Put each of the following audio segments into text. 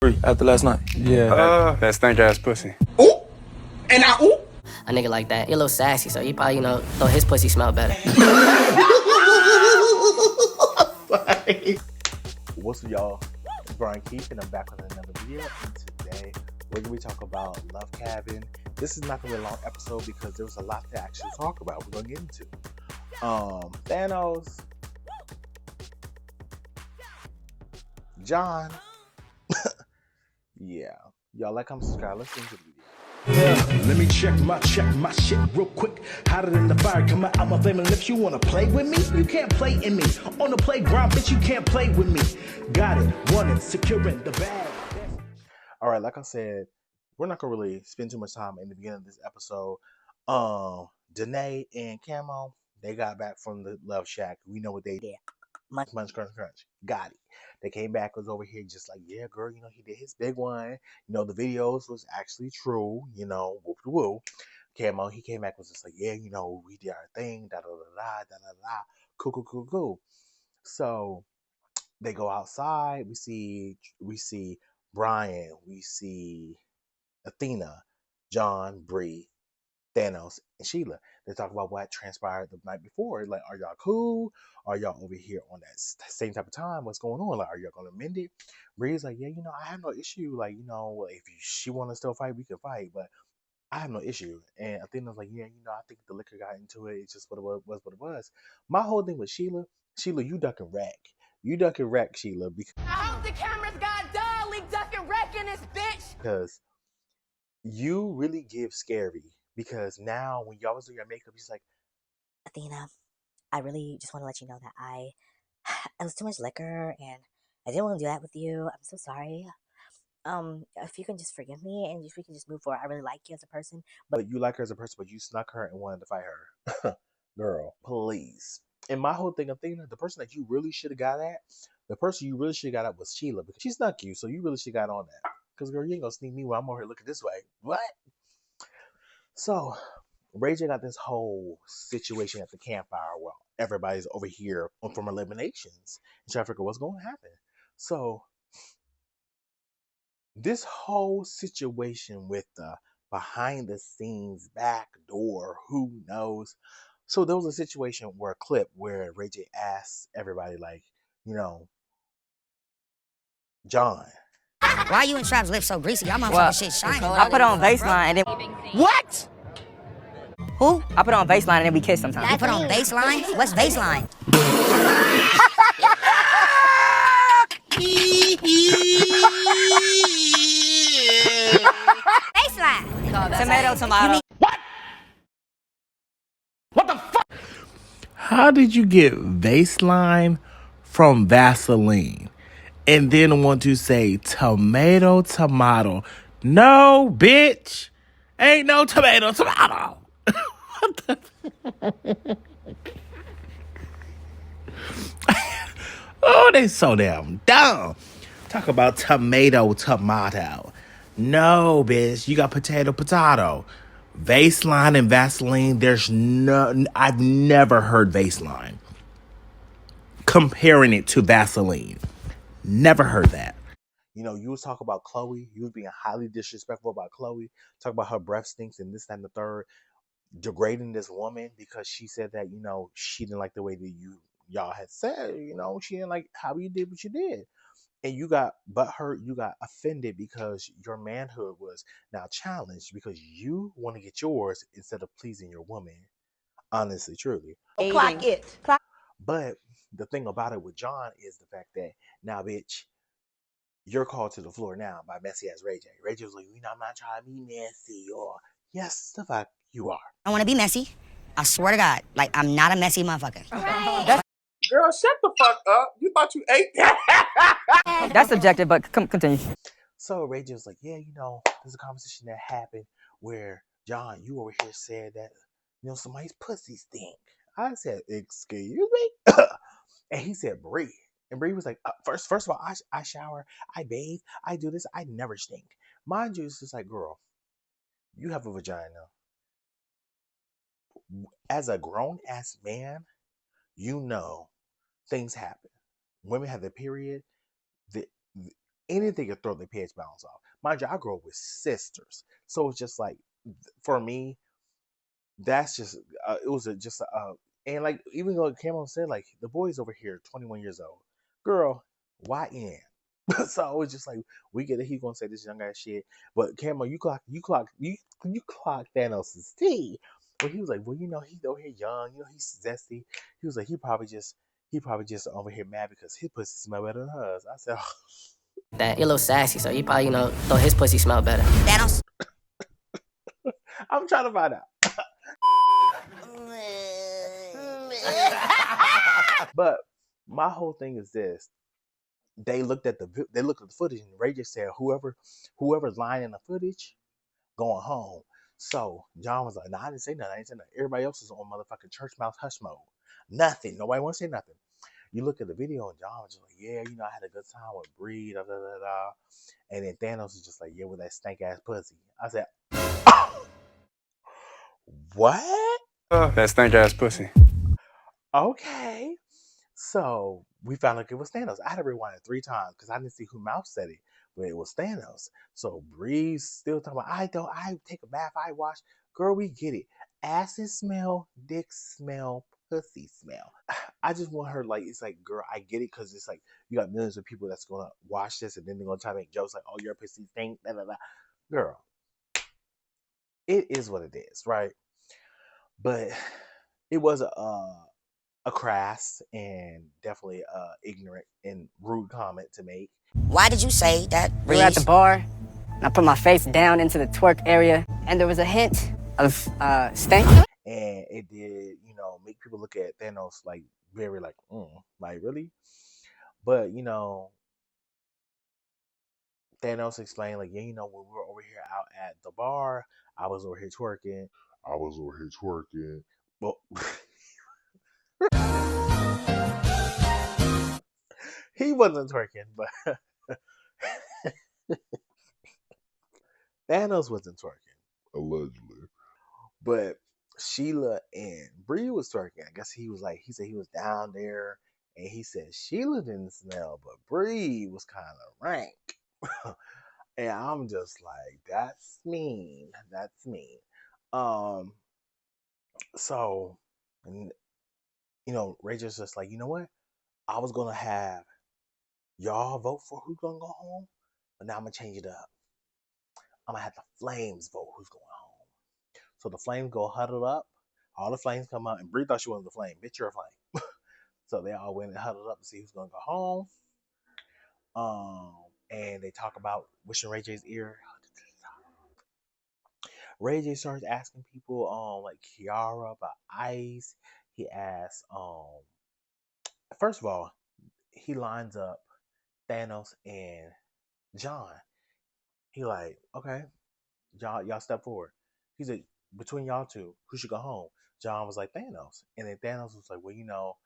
After last night. Yeah. That stank ass pussy. Ooh, and I ooh. A nigga like that, he a little sassy, so he probably, thought his pussy smelled better. What's up, y'all? It's Brian Keith, and I'm back with another video. And today, we're gonna be talking about Love Cabin. This is not gonna be a long episode because there was a lot to actually talk about. We're gonna get into Thanos, John. Yeah, y'all like, comment, subscribe. Let's get into the video. Let me check my shit real quick. Hotter than the fire coming out my flaming lips. You wanna play with me? You can't play in me. On the playground, bitch, you can't play with me. Got it, want it, securing the bag. All right, like I said, we're not gonna really spend too much time in the beginning of this episode. Danae and Camo, they got back from the Love Shack. We know what they did. Munch, crunch. Got it. They came back, was over here just like, yeah, girl, he did his big one. The videos was actually true, whoop de woo. Camo, he came back, was just like, yeah, we did our thing, da da da da da da. Cool. So they go outside. We see Brian, we see Athena, John, Bree, Thanos, and Sheila. They talk about what transpired the night before. Like, are y'all cool? Are y'all over here on that same type of time? What's going on? Like, are y'all gonna mend it? Bree's like, yeah, I have no issue. Like, if she want to still fight, we can fight, but I have no issue. And Athena's like, yeah, I think the liquor got into it. It's just what it was. My whole thing with Sheila, you duck and wreck. You duck and wreck, Sheila, because I hope the cameras got done. We duck and wreck in this bitch. You really give scary. Because now when you always do your makeup, he's like, Athena, I really just want to let you know that it was too much liquor and I didn't want to do that with you. I'm so sorry. If you can just forgive me and if we can just move forward. I really like you as a person. But you like her as a person, but you snuck her and wanted to fight her. Girl, please. And my whole thing, Athena, the person that you really should have got at, was Sheila. Because she snuck you, so you really should have got on that. Because, girl, you ain't going to sneak me while I'm over here looking this way. What? So, Ray J got this whole situation at the campfire while everybody's over here from eliminations and trying to figure what's going to happen. So, this whole situation with the behind the scenes back door, who knows? So, there was a situation where a clip where Ray J asked everybody, like, John. Why you and Traps lips so greasy? Y'all motherfucking shit shiny. I put on baseline and then... What? Who? I put on baseline and then we kiss sometimes. You put on baseline? What's baseline? Baseline. Tomato. What the fuck? How did you get baseline from Vaseline and then want to say tomato? No, bitch. Ain't no tomato. What the Oh, they so damn dumb. Talk about tomato. No, bitch. You got potato. Baseline and Vaseline, I've never heard Baseline comparing it to Vaseline. Never heard that. You was talking about Chloe. You was being highly disrespectful about Chloe. Talk about her breath stinks and this, that, and the third. Degrading this woman because she said that, she didn't like the way that y'all had said, she didn't like how you did what you did. And you got butthurt, you got offended because your manhood was now challenged because you want to get yours instead of pleasing your woman. Honestly, truly. Clock it. But the thing about it with John is the fact that now, bitch, you're called to the floor now by messy ass Ray J. Ray J was like, I'm not trying to be messy, or yes, the fuck you are. I want to be messy. I swear to God. Like, I'm not a messy motherfucker. Right. Girl, shut the fuck up. You thought you ate that? That's subjective, but continue. So Ray J was like, yeah, there's a conversation that happened where, John, you over here said that, somebody's pussy stink. I said, excuse me? And he said, Bree. And Bree was like, first of all, I shower, I bathe, I do this, I never stink. Mind you, it's just like, girl, you have a vagina. As a grown-ass man, things happen. Women have their period. anything could throw their page balance off. Mind you, I grew up with sisters, so it's just like for me, that's just it was just and like even though Cameron said like the boy's over here 21 years old, girl, YN. So I was just like, we get it. He's gonna say this young ass shit, but Cameron, you clock Thanos' T. But he was like, well, you know, he's over here young, you know, he's zesty. He was like, he probably just over here mad because his pussy smell better than hers. I said, That he a little sassy, so he probably, thought his pussy smelled better. Thanos. I'm trying to find out. But my whole thing is this: they looked at the footage, and Ray just said whoever's lying in the footage going home. So John was like, "No, I didn't say nothing. I didn't say nothing. Everybody else is on motherfucking church mouth hush mode. Nothing. Nobody want to say nothing." You look at the video, and John was just like, "Yeah, you know, I had a good time with Bree, da da da da." And then Thanos is just like, "Yeah, with that stank ass pussy." I said, "What?" That stank ass pussy. Okay. So we found out it was Thanos. I had to rewind it 3 times because I didn't see who mouth said it, but it was Thanos. So Bree's still talking about, I take a bath, I wash. Girl, we get it. Acid smell, dick smell, pussy smell. I just want her, like, it's like, girl, I get it because it's like, you got millions of people that's going to watch this and then they're going to try to make jokes like, oh, your pussy stink, da da da. Girl, it is what it is, right? But it was a crass and definitely ignorant and rude comment to make. Why did you say that? We were at the bar, and I put my face down into the twerk area, and there was a hint of stank. And it did, you know, make people look at Thanos like very like really? But, you know, Thanos explained like, yeah, you know, when we were over here out at the bar, I was over here twerking. Well, he wasn't twerking, but Thanos wasn't twerking. Allegedly. But Sheila and Bree was twerking. I guess he said he was down there and he said Sheila didn't smell, but Bree was kind of rank. And I'm just like, that's mean. That's mean. So, and, you know, Rachel's just like, you know what? I was going to have y'all vote for who's going to go home, but now I'm going to change it up. I'm going to have the Flames vote who's going home. So the Flames go huddle up. All the Flames come out, and Bree thought she wasn't the Flame. Bitch, you're a Flame. So they all went and huddled up to see who's going to go home. And they talk about wishing Ray J's ear. Ray J starts asking people, like Kiara about Ice. He asks, first of all, he lines up Thanos and John. He like, okay, y'all step forward. He's like, between y'all two, who should go home? John was like, Thanos. And then Thanos was like, well, you know,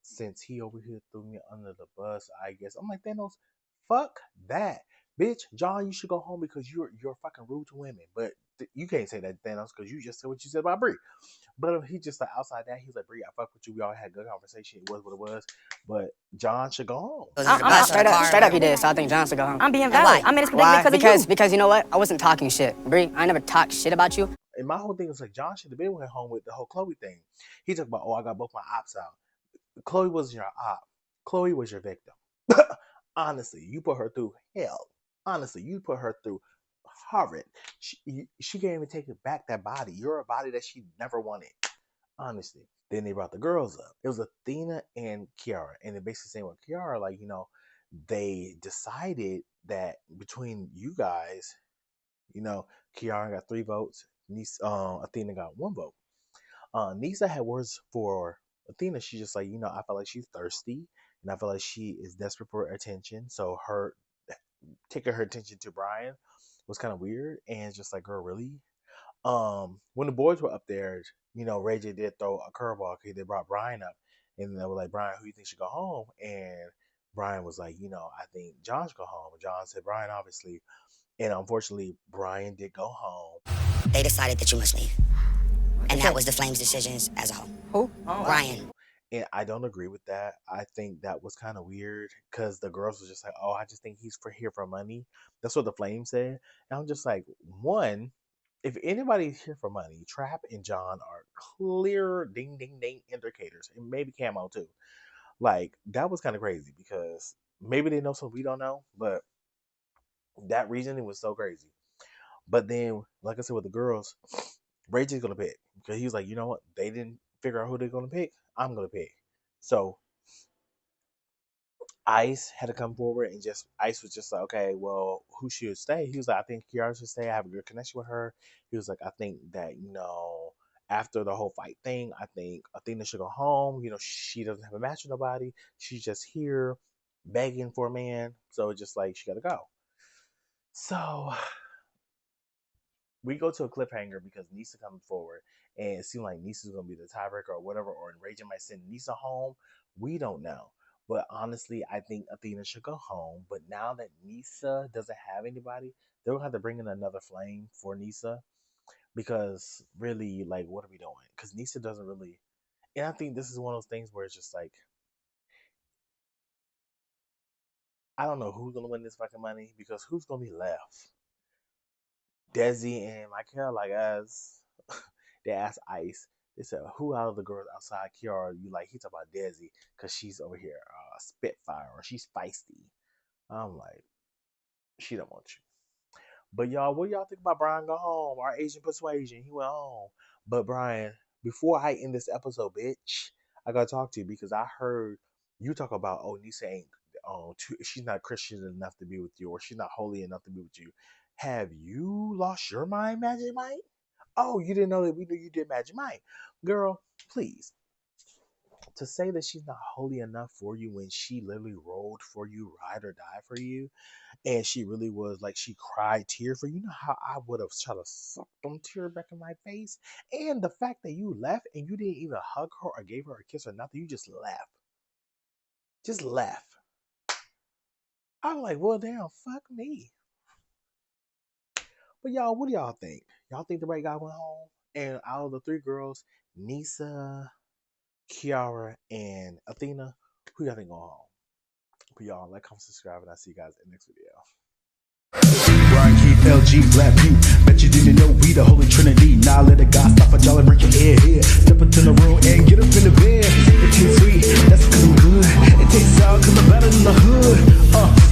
since he over here threw me under the bus, I guess. I'm like, Thanos, fuck that. Bitch, John, you should go home because you're fucking rude to women. But you can't say that, Thanos, because you just said what you said about Brie. But he just like outside that, he's like, Brie, I fuck with you. We all had a good conversation. It was what it was. But John should go home. Straight up he did, so I think John should go home. I'm being valid. I made this prediction because you know what? I wasn't talking shit. Brie, I never talked shit about you. And my whole thing is like, John should have been went home with the whole Chloe thing. He talked about, I got both my ops out. Chloe wasn't your op. Chloe was your victim. Honestly, you put her through hell. Honestly, you put her through horrid. She can't even take it back that body. You're a body that she never wanted. Honestly. Then they brought the girls up. It was Athena and Kiara. And they basically saying with Kiara, like, you know, they decided that between you guys, you know, Kiara got 3 votes. Athena got 1 vote. Nisa had words for Athena. She's just like, you know, I feel like she's thirsty. And I feel like she is desperate for attention. So her taking her attention to Brian was kind of weird. And it's just like, girl, really? When the boys were up there, you know, Ray J did throw a curveball because they brought Brian up. And they were like, Brian, who do you think should go home? And Brian was like, you know, I think John should go home. And John said, Brian, obviously. And unfortunately, Brian did go home. They decided that you must leave. And that was the Flames' decisions as a whole. Who? Brian. And I don't agree with that. I think that was kind of weird because the girls was just like, "Oh, I just think he's here for money." That's what the Flame said. And I'm just like, one, if anybody's here for money, Trap and John are clear ding ding ding indicators, and maybe Camo too. Like that was kind of crazy because maybe they know something we don't know, but that reasoning was so crazy. But then, like I said, with the girls, Rage is gonna pick because he was like, you know what? They didn't figure out who they're gonna pick. I'm gonna pick. So Ice had to come forward and just Ice was just like, okay, well, who should stay? He was like, I think Kiara should stay. I have a good connection with her. He was like, I think that, after the whole fight thing, I think Athena should go home. She doesn't have a match with nobody. She's just here begging for a man. So it's just like she gotta go. So we go to a cliffhanger because Nisa comes forward and it seemed like Nisa's gonna be the tiebreaker or whatever, or Raging might send Nisa home. We don't know. But honestly, I think Athena should go home. But now that Nisa doesn't have anybody, they'll have to bring in another Flame for Nisa. Because really, like, what are we doing? Because Nisa doesn't really. And I think this is one of those things where it's just like, I don't know who's going to win this fucking money because who's going to be left? Desi and Michael, like, as they asked Ice, they said, who out of the girls outside Kiara you like? He talked about Desi because she's over here Spitfire or she's feisty. I'm like, she don't want you. But y'all, what do y'all think about Brian go home? Our Asian persuasion, he went home. But Brian, before I end this episode, bitch, I gotta talk to you because I heard you talk about, Nisa ain't, she's not Christian enough to be with you, or she's not holy enough to be with you. Have you lost your mind, Magic Mike? Oh, you didn't know that we knew you did Magic Mike. Girl, please. To say that she's not holy enough for you when she literally rolled for you, ride or die for you, and she really was like, she cried tears for you. You know how I would have tried to suck them tears back in my face? And the fact that you left and you didn't even hug her or gave her a kiss or nothing, you just left. Just left. I'm like, well, damn, fuck me. But y'all, what do y'all think? Y'all think the right guy went home? And out of the three girls, Nisa, Kiara, and Athena, who y'all think going home? But y'all, like, comment, subscribe, and I'll see you guys in the next video. Brian Keith, LG, Black Butte. Bet you didn't know we the Holy Trinity. Now let the God stop a y'all and break your head here. Step into the room and get up in the bed. It tastes sweet, that's cause I'm good. It tastes sour cause I'm better than the hood.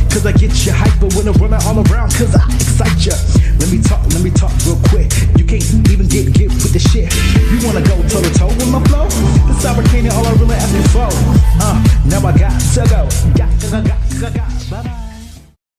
Cause I get you hyper when I'm running all around cause I excite ya. Let me talk real quick. You can't even get with the shit. You wanna go toe to toe with my flow? The sour candy all I really asking for. Now I got to go. Got, bye-bye.